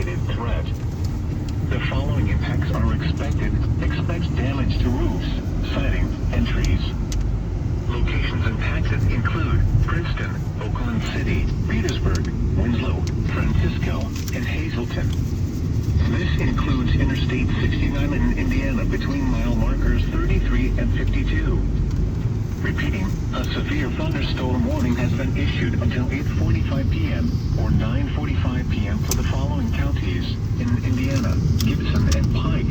indicated threat. The following impacts are expected. Expect damage to roofs, siding, and trees. Locations impacted include Princeton, Oakland City, Petersburg, Winslow, Francisco, and Hazleton. This includes Interstate 69 in Indiana between mile markers 33 and 52. Repeating, a severe thunderstorm warning has been issued until 8:45 p.m. or 9:45 p.m. for the following counties in Indiana: Gibson and Pike.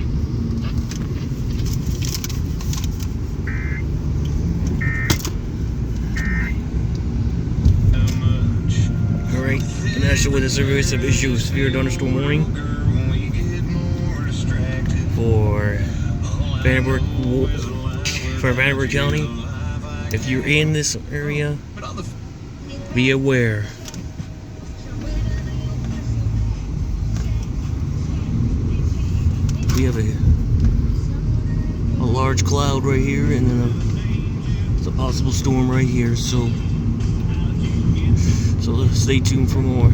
Alright, connection with the service of issue of severe thunderstorm warning for Vanderburgh County. If you're in this area, be aware. We have a large cloud right here, and then it's a possible storm right here. So stay tuned for more.